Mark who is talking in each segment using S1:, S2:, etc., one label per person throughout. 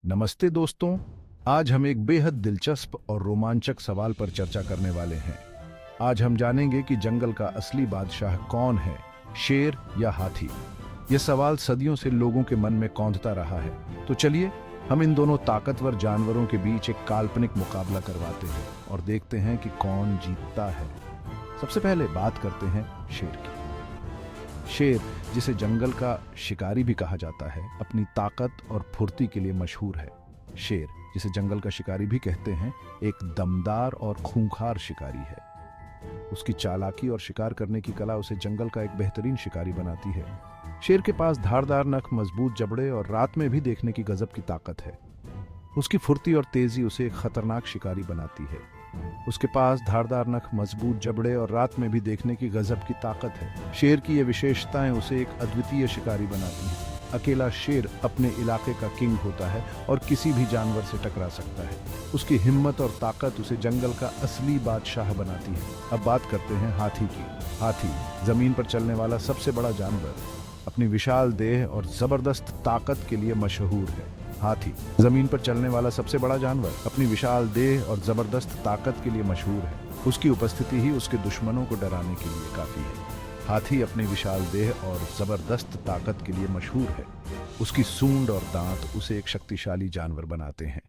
S1: नमस्ते दोस्तों। आज हम एक बेहद दिलचस्प और रोमांचक सवाल पर चर्चा करने वाले हैं। आज हम जानेंगे कि जंगल का असली बादशाह कौन है, शेर या हाथी। यह सवाल सदियों से लोगों के मन में कौंधता रहा है। तो चलिए हम इन दोनों ताकतवर जानवरों के बीच एक काल्पनिक मुकाबला करवाते हैं और देखते हैं कि कौन जीतता है। सबसे पहले बात करते हैं शेर की। शेर, जिसे जंगल का शिकारी भी कहा जाता है, अपनी ताकत और फुर्ती के लिए मशहूर है। शेर, जिसे जंगल का शिकारी भी कहते हैं, एक दमदार और खूंखार शिकारी है। उसकी चालाकी और शिकार करने की कला उसे जंगल का एक बेहतरीन शिकारी बनाती है। शेर के पास धारदार नख, मजबूत जबड़े और रात में भी देखने की गजब की ताकत है। उसकी फुर्ती और तेजी उसे एक खतरनाक शिकारी बनाती है। उसके पास धारदार नख, मजबूत जबड़े और रात में भी देखने की गजब की ताकत है। शेर की ये विशेषताएं उसे एक अद्वितीय शिकारी बनाती हैं। अकेला शेर अपने इलाके का किंग होता है और किसी भी जानवर से टकरा सकता है। उसकी हिम्मत और ताकत उसे जंगल का असली बादशाह बनाती है। अब बात करते हैं हाथी की। हाथी, जमीन पर चलने वाला सबसे बड़ा जानवर, अपनी विशाल देह और जबरदस्त ताकत के लिए मशहूर है। हाथी, जमीन पर चलने वाला सबसे बड़ा जानवर, अपनी विशाल देह और जबरदस्त ताकत के लिए मशहूर है। उसकी उपस्थिति ही उसके दुश्मनों को डराने के लिए काफी है। हाथी अपनी विशाल देह और जबरदस्त ताकत के लिए मशहूर है। उसकी सूंड और दांत उसे एक शक्तिशाली जानवर बनाते हैं।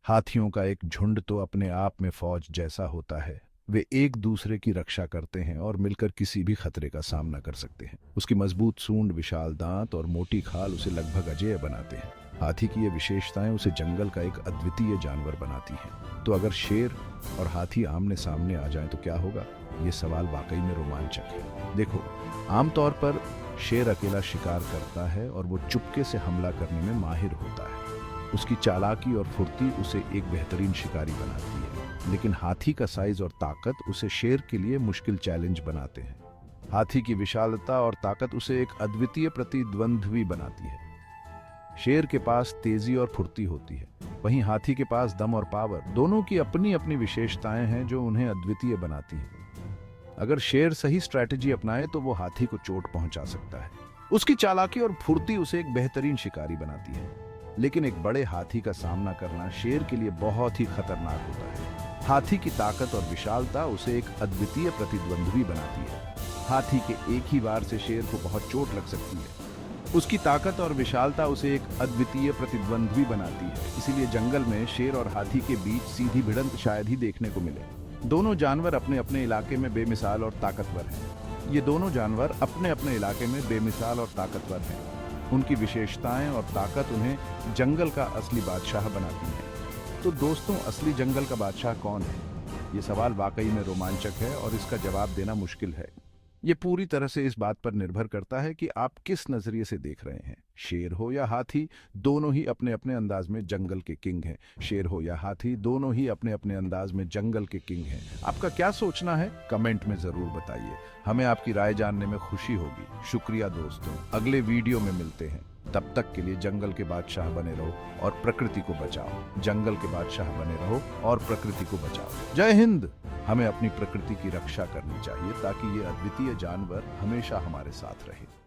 S1: हाथियों का एक झुंड तो अपने आप में फौज जैसा होता है। वे एक दूसरे की रक्षा करते हैं और मिलकर किसी भी खतरे का सामना कर सकते हैं। उसकी मजबूत सूंड, विशाल दांत और मोटी खाल उसे लगभग अजेय बनाते हैं। हाथी की ये विशेषताएं उसे जंगल का एक अद्वितीय जानवर बनाती हैं। तो अगर शेर और हाथी आमने सामने आ जाएं तो क्या होगा? ये सवाल वाकई में रोमांचक है। देखो, आमतौर पर शेर अकेला शिकार करता है और वो चुपके से हमला करने में माहिर होता है। उसकी चालाकी और फुर्ती उसे एक बेहतरीन शिकारी बनाती है। लेकिन हाथी का साइज और ताकत उसे शेर के लिए मुश्किल चैलेंज बनाते हैं। हाथी की विशालता और ताकत उसे एक अद्वितीय प्रतिद्वंद्वी बनाती है। शेर के पास तेजी और फुर्ती होती है, वहीं हाथी के पास दम और पावर। दोनों की अपनी अपनी विशेषताएं हैं जो उन्हें अद्वितीय बनाती हैं। अगर शेर सही स्ट्रैटेजी अपनाए तो वो हाथी को चोट पहुंचा सकता है। उसकी चालाकी और फुर्ती उसे एक बेहतरीन शिकारी बनाती है। लेकिन एक बड़े हाथी का सामना करना शेर के लिए बहुत ही खतरनाक होता है। हाथी की ताकत और विशालता उसे एक अद्वितीय प्रतिद्वंद्वी बनाती है। हाथी के एक ही वार से शेर को बहुत चोट लग सकती है। उसकी ताकत और विशालता उसे एक अद्वितीय प्रतिद्वंद्वी बनाती है। इसीलिए जंगल में शेर और हाथी के बीच सीधी भिड़ंत शायद ही देखने को मिले। दोनों जानवर अपने अपने इलाके में बेमिसाल और ताकतवर हैं। ये दोनों जानवर अपने अपने इलाके में बेमिसाल और ताकतवर हैं। उनकी विशेषताएं और ताकत उन्हें जंगल का असली बादशाह बनाती हैं। तो दोस्तों, असली जंगल का बादशाह कौन है? ये सवाल वाकई में रोमांचक है और इसका जवाब देना मुश्किल है। ये पूरी तरह से इस बात पर निर्भर करता है कि आप किस नजरिए से देख रहे हैं। शेर हो या हाथी, दोनों ही अपने अपने अंदाज में जंगल के किंग हैं। शेर हो या हाथी, दोनों ही अपने अपने अंदाज में जंगल के किंग हैं। आपका क्या सोचना है? कमेंट में जरूर बताइए। हमें आपकी राय जानने में खुशी होगी। शुक्रिया दोस्तों, अगले वीडियो में मिलते हैं। तब तक के लिए जंगल के बादशाह बने रहो और प्रकृति को बचाओ। जंगल के बादशाह बने रहो और प्रकृति को बचाओ। जय हिंद। हमें अपनी प्रकृति की रक्षा करनी चाहिए ताकि ये अद्वितीय जानवर हमेशा हमारे साथ रहे।